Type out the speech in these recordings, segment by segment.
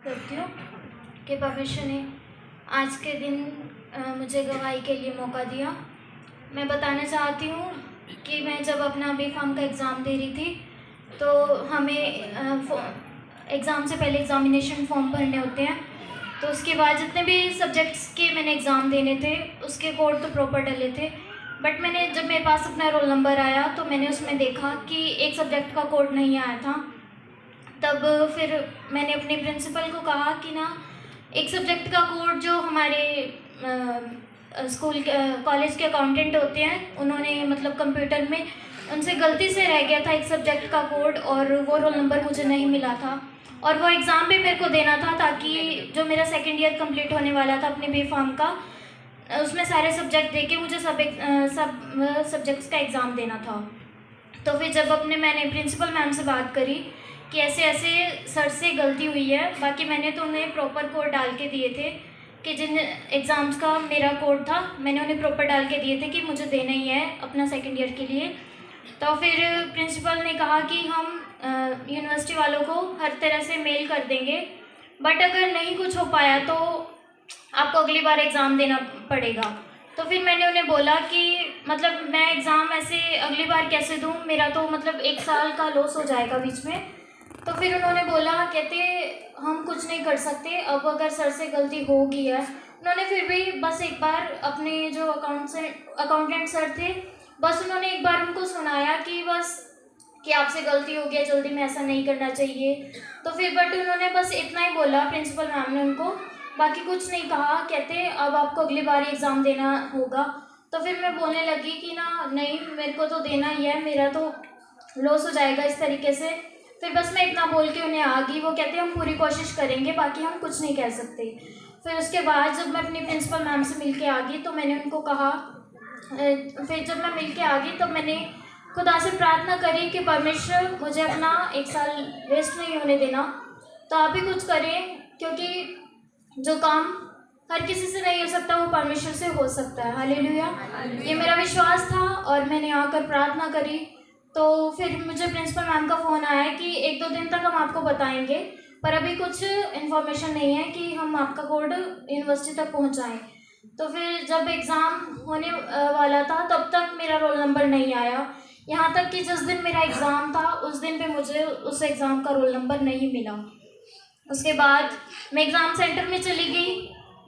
करती हूँ कि परमेश्वर ने आज के दिन मुझे गवाही के लिए मौका दिया। मैं बताना चाहती हूँ कि मैं जब अपना B.Pharm का एग्ज़ाम दे रही थी तो हमें एग्ज़ाम से पहले एग्ज़ामिनेशन फॉर्म भरने होते हैं। तो उसके बाद जितने भी सब्जेक्ट्स के मैंने एग्ज़ाम देने थे उसके कोड तो प्रॉपर डले थे, बट जब मेरे पास अपना रोल नंबर आया तो मैंने उसमें देखा कि एक सब्जेक्ट का कोड नहीं आया था। तब फिर मैंने अपने प्रिंसिपल को कहा कि ना एक सब्जेक्ट का कोड जो हमारे स्कूल के कॉलेज के अकाउंटेंट होते हैं उन्होंने मतलब कंप्यूटर में उनसे गलती से रह गया था एक सब्जेक्ट का कोड और वो रोल नंबर मुझे नहीं मिला था और वो एग्ज़ाम भी मेरे को देना था ताकि जो मेरा सेकेंड ईयर कंप्लीट होने वाला था अपने B.Pharm का उसमें सारे सब्जेक्ट देके मुझे सब सब्जेक्ट्स का एग्ज़ाम देना था। तो फिर जब मैंने प्रिंसिपल मैम से बात करी कि ऐसे ऐसे सर से गलती हुई है, बाकी मैंने तो उन्हें प्रॉपर कोड डाल के दिए थे कि जिन एग्ज़ाम्स का मेरा कोड था मैंने उन्हें प्रॉपर डाल के दिए थे कि मुझे देना ही है अपना सेकेंड ईयर के लिए। तो फिर प्रिंसिपल ने कहा कि हम यूनिवर्सिटी वालों को हर तरह से मेल कर देंगे, बट अगर नहीं कुछ हो पाया तो आपको अगली बार एग्ज़ाम देना पड़ेगा। तो फिर मैंने उन्हें बोला कि मतलब मैं एग्ज़ाम ऐसे अगली बार कैसे दूँ, मेरा तो मतलब 1 साल का लॉस हो जाएगा बीच में। तो फिर उन्होंने बोला, कहते हम कुछ नहीं कर सकते, अब अगर सर से गलती हो गई है। उन्होंने फिर भी बस एक बार अपने जो अकाउंटेंट सर थे बस उन्होंने एक बार उनको सुनाया कि बस कि आपसे गलती हो गया, जल्दी में ऐसा नहीं करना चाहिए। तो फिर बट उन्होंने बस इतना ही बोला प्रिंसिपल मैम ने उनको, बाकी कुछ नहीं कहा। कहते अब आपको अगली बार एग्ज़ाम देना होगा। तो फिर मैं बोलने लगी कि ना नहीं मेरे को तो देना ही है, मेरा तो लॉस हो जाएगा इस तरीके से। फिर बस मैं इतना बोल के उन्हें आ गई। वो कहते हम पूरी कोशिश करेंगे, बाकी हम कुछ नहीं कह सकते। फिर उसके बाद जब मैं अपनी प्रिंसिपल मैम से मिल के आ गई तो मैंने उनको कहा, फिर जब मैं मिल के आ गई तो मैंने खुदा से प्रार्थना करी कि परमेश्वर मुझे अपना 1 साल वेस्ट नहीं होने देना, तो आप ही कुछ करें, क्योंकि जो काम हर किसी से नहीं हो सकता वो परमेश्वर से हो सकता है। हालेलुया। ये मेरा विश्वास था और मैंने आकर प्रार्थना करी। तो फिर मुझे प्रिंसिपल मैम का फ़ोन आया कि 1-2 दिन तक हम आपको बताएंगे, पर अभी कुछ इन्फॉर्मेशन नहीं है कि हम आपका कोड यूनिवर्सिटी तक पहुंचाएं। तो फिर जब एग्ज़ाम होने वाला था तब तक मेरा रोल नंबर नहीं आया, यहाँ तक कि जिस दिन मेरा एग्ज़ाम था उस दिन पे मुझे उस एग्ज़ाम का रोल नंबर नहीं मिला। उसके बाद मैं एग्ज़ाम सेंटर में चली गई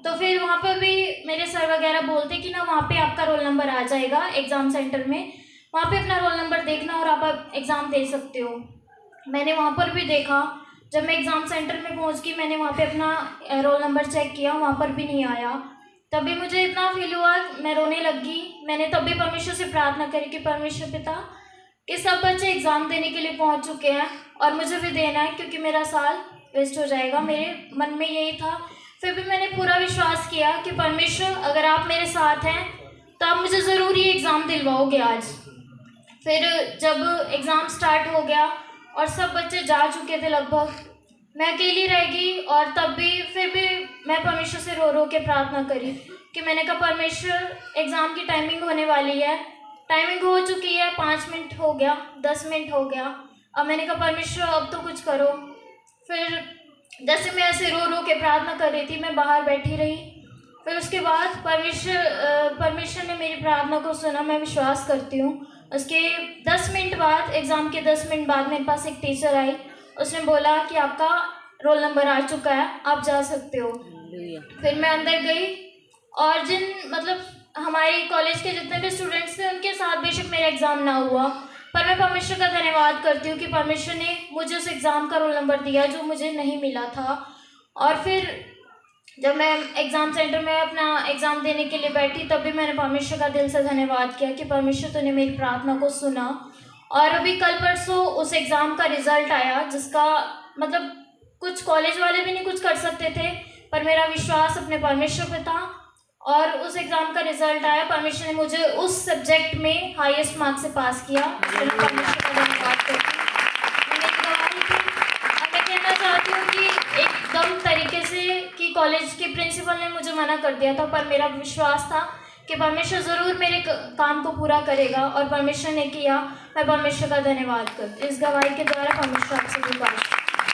तो फिर वहाँ पर भी मेरे सर वगैरह बोलते कि ना वहाँ पे आपका रोल नंबर आ जाएगा एग्ज़ाम सेंटर में, वहाँ पे अपना रोल नंबर देखना और आप एग्ज़ाम दे सकते हो। मैंने वहाँ पर भी देखा, जब मैं एग्ज़ाम सेंटर में पहुँच गई मैंने वहाँ पे अपना रोल नंबर चेक किया, वहाँ पर भी नहीं आया। तभी मुझे इतना फील हुआ, मैं रोने लगी। मैंने तब भी परमेश्वर से प्रार्थना करी कि परमेश्वर पिता कि सब बच्चे एग्ज़ाम देने के लिए पहुँच चुके हैं और मुझे भी देना है क्योंकि मेरा साल वेस्ट हो जाएगा, मेरे मन में यही था। फिर भी मैंने पूरा विश्वास किया कि परमेश्वर अगर आप मेरे साथ हैं तो आप मुझे ज़रूर ये एग्ज़ाम दिलवाओगे आज। फिर जब एग्ज़ाम स्टार्ट हो गया और सब बच्चे जा चुके थे लगभग, मैं अकेली रह गई और तब भी फिर भी मैं परमेश्वर से रो रो के प्रार्थना करी कि मैंने कहा परमेश्वर एग्ज़ाम की टाइमिंग होने वाली है, टाइमिंग हो चुकी है, 5 मिनट हो गया, 10 मिनट हो गया। अब मैंने कहा परमेश्वर अब तो कुछ करो। फिर जैसे मैं ऐसे रो रो के प्रार्थना कर रही थी मैं बाहर बैठी रही। फिर उसके बाद परमेश्वर ने मेरी प्रार्थना को सुना, मैं विश्वास करती हूँ। उसके 10 मिनट बाद, एग्ज़ाम के 10 मिनट बाद मेरे पास एक टीचर आई, उसने बोला कि आपका रोल नंबर आ चुका है, आप जा सकते हो। फिर मैं अंदर गई और जिन मतलब हमारे कॉलेज के जितने भी स्टूडेंट्स थे उनके साथ बेशक मेरा एग्ज़ाम ना हुआ, पर मैं परमेश्वर का धन्यवाद करती हूँ कि परमेश्वर ने मुझे उस एग्ज़ाम का रोल नंबर दिया जो मुझे नहीं मिला था। और फिर जब मैं एग्ज़ाम सेंटर में अपना एग्ज़ाम देने के लिए बैठी तब भी मैंने परमेश्वर का दिल से धन्यवाद किया कि परमेश्वर तूने मेरी प्रार्थना को सुना। और अभी कल परसों उस एग्ज़ाम का रिज़ल्ट आया जिसका मतलब कुछ कॉलेज वाले भी नहीं कुछ कर सकते थे, पर मेरा विश्वास अपने परमेश्वर पे था और उस एग्ज़ाम का रिज़ल्ट आया। परमेश्वर ने मुझे उस सब्जेक्ट में हाईएस्ट मार्क्स से पास किया। मैं परमेश्वर का धन्यवाद करती हूँ। मैंने एक गवाही की। अब मैं कहना चाहती हूँ कि एकदम तरीके से कि कॉलेज के प्रिंसिपल ने मुझे मना कर दिया था, पर मेरा विश्वास था कि परमेश्वर ज़रूर मेरे काम को पूरा करेगा और परमेश्वर ने किया। मैं परमेश्वर का धन्यवाद करती हूँ। इस गवाही के द्वारा परमेश्वर आपसे गुजारिश